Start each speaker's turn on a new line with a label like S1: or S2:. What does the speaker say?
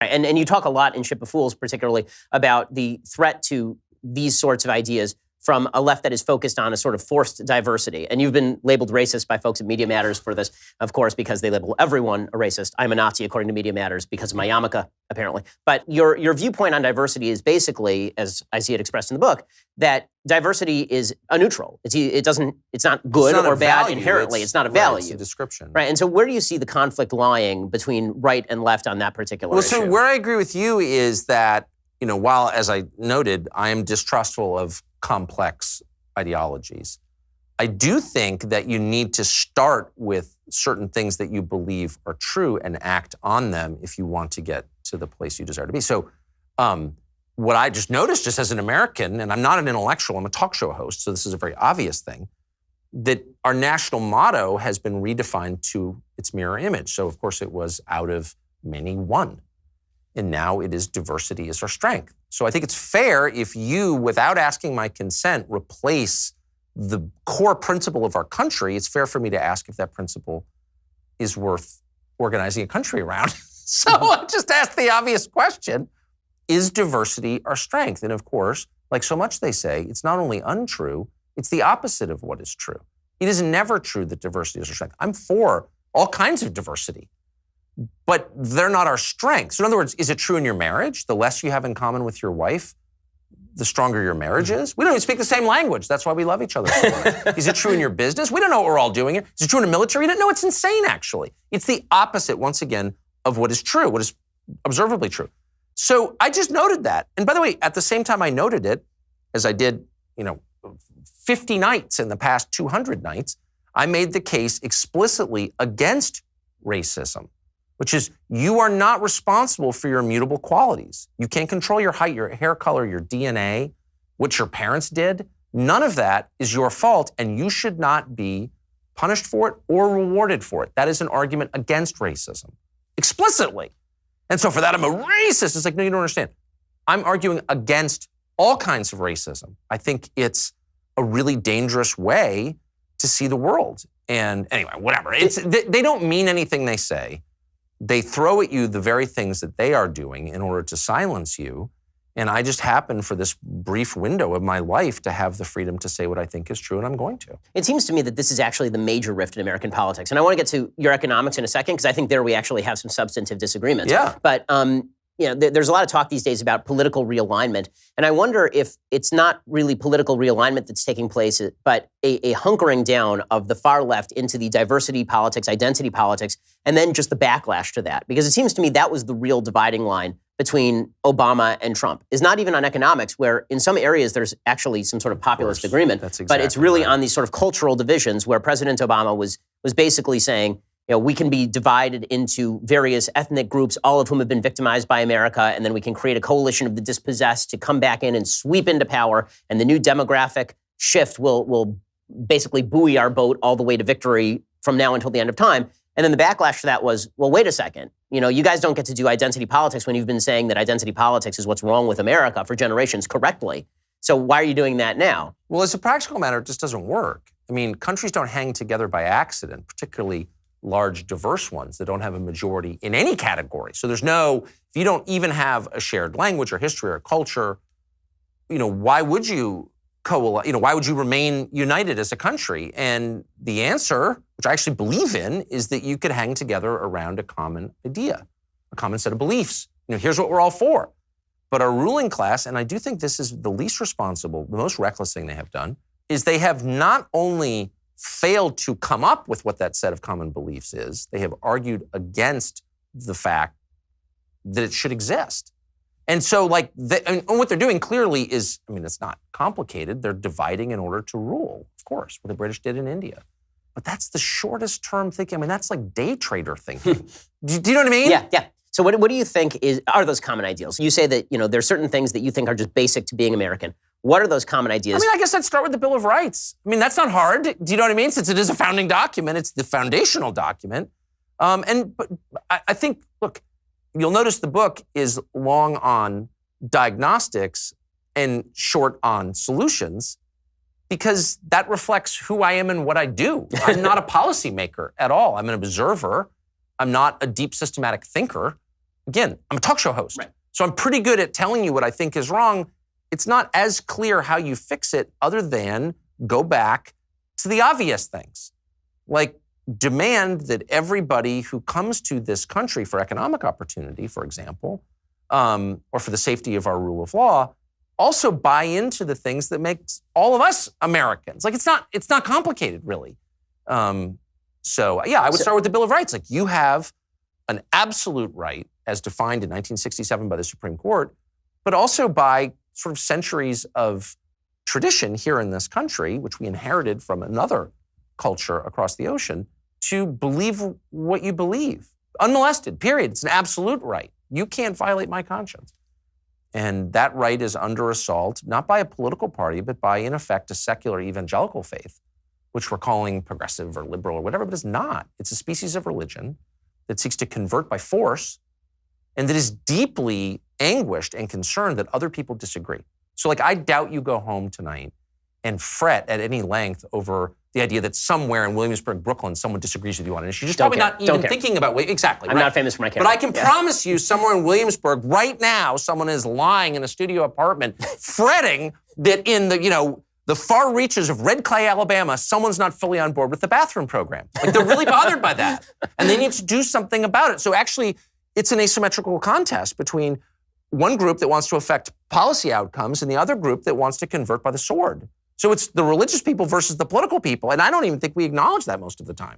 S1: And you talk a lot in Ship of Fools, particularly, about the threat to these sorts of ideas from a left that is focused on a sort of forced diversity. And you've been labeled racist by folks at Media Matters for this, of course, because they label everyone a racist. I'm a Nazi, according to Media Matters, because of my yarmulke, apparently. But your viewpoint on diversity is basically, as I see it expressed in the book, that diversity is a neutral. It's not good or bad inherently. It's not a value.
S2: It's a description.
S1: Right. And so where do you see the conflict lying between right and left on that particular issue?
S2: So where I agree with you is that, while, as I noted, I am distrustful of complex ideologies, I do think that you need to start with certain things that you believe are true and act on them if you want to get to the place you desire to be. So what I just noticed, just as an American, and I'm not an intellectual, I'm a talk show host, so this is a very obvious thing, that our national motto has been redefined to its mirror image. So, of course, it was out of many, one. And now it is diversity is our strength. So I think it's fair if you, without asking my consent, replace the core principle of our country. It's fair for me to ask if that principle is worth organizing a country around. So I just asked the obvious question, is diversity our strength? And of course, like so much they say, it's not only untrue, it's the opposite of what is true. It is never true that diversity is our strength. I'm for all kinds of diversity, but they're not our strength. So in other words, is it true in your marriage? The less you have in common with your wife, the stronger your marriage is? We don't even speak the same language. That's why we love each other so much. Is it true in your business? We don't know what we're all doing here. Is it true in the military? You don't know. It's insane, actually. It's the opposite, once again, of what is true, what is observably true. So I just noted that. And by the way, at the same time I noted it, as I did, 50 nights in the past 200 nights, I made the case explicitly against racism, which is you are not responsible for your immutable qualities. You can't control your height, your hair color, your DNA, what your parents did. None of that is your fault, and you should not be punished for it or rewarded for it. That is an argument against racism, explicitly. And so for that, I'm a racist. It's like, no, you don't understand. I'm arguing against all kinds of racism. I think it's a really dangerous way to see the world. And anyway, whatever. They don't mean anything they say. They throw at you the very things that they are doing in order to silence you. And I just happen for this brief window of my life to have the freedom to say what I think is true, and I'm going to.
S1: It seems to me that this is actually the major rift in American politics. And I want to get to your economics in a second, because I think there we actually have some substantive disagreements.
S2: Yeah.
S1: But there's a lot of talk these days about political realignment. And I wonder if it's not really political realignment that's taking place, but a hunkering down of the far left into the diversity politics, identity politics, and then just the backlash to that. Because it seems to me that was the real dividing line between Obama and Trump, is not even on economics, where in some areas there's actually some sort of populist agreement.
S2: That's exactly
S1: but it's really
S2: right.
S1: on these sort of cultural divisions where President Obama was basically saying, we can be divided into various ethnic groups, all of whom have been victimized by America, and then we can create a coalition of the dispossessed to come back in and sweep into power, and the new demographic shift will basically buoy our boat all the way to victory from now until the end of time. And then the backlash to that was, well, wait a second. You guys don't get to do identity politics when you've been saying that identity politics is what's wrong with America for generations correctly. So why are you doing that now?
S2: Well, as a practical matter, it just doesn't work. I mean, countries don't hang together by accident, particularly large, diverse ones that don't have a majority in any category. So if you don't even have a shared language or history or culture, why would you why would you remain united as a country? And the answer, which I actually believe in, is that you could hang together around a common idea, a common set of beliefs. Here's what we're all for. But our ruling class, and I do think this is the least responsible, the most reckless thing they have done, is they have not only failed to come up with what that set of common beliefs is, they have argued against the fact that it should exist. And so and what they're doing clearly is, it's not complicated. They're dividing in order to rule, of course, what the British did in India. But that's the shortest term thinking. That's like day trader thinking. Do you know what I mean?
S1: Yeah. So what do you think are those common ideals? You say that, there's certain things that you think are just basic to being American. What are those common ideas?
S2: I guess I'd start with the Bill of Rights. That's not hard. Do you know what I mean? Since it is a founding document, it's the foundational document. But I think, look, you'll notice the book is long on diagnostics and short on solutions, because that reflects who I am and what I do. I'm not a policymaker at all. I'm an observer. I'm not a deep systematic thinker. again, I'm a talk show host.
S1: Right.
S2: So I'm pretty good at telling you what I think is wrong. It's not as clear how you fix it other than go back to the obvious things. Like demand that everybody who comes to this country for economic opportunity, for example, or for the safety of our rule of law, also buy into the things that makes all of us Americans. Like it's not complicated, really. So yeah, I would start with the Bill of Rights. Like you have an absolute right as defined in 1967 by the Supreme Court, but also by sort of centuries of tradition here in this country, which we inherited from another culture across the ocean, to believe what you believe. Unmolested, period. It's an absolute right. You can't violate my conscience. And that right is under assault, not by a political party, but by, in effect, a secular evangelical faith, which we're calling progressive or liberal or whatever, but it's not. It's a species of religion that seeks to convert by force and that is deeply anguished and concerned that other people disagree. So like, I doubt you go home tonight and fret at any length over the idea that somewhere in Williamsburg, Brooklyn, someone disagrees with you on an issue. You're just probably not even thinking about it. Exactly.
S1: I'm not famous for my care.
S2: But I can promise you somewhere in Williamsburg right now, someone is lying in a studio apartment fretting that in the far reaches of Red Clay, Alabama, someone's not fully on board with the bathroom program. Like they're really bothered by that. And they need to do something about it. So actually, it's an asymmetrical contest between one group that wants to affect policy outcomes and the other group that wants to convert by the sword. So it's the religious people versus the political people. And I don't even think we acknowledge that most of the time.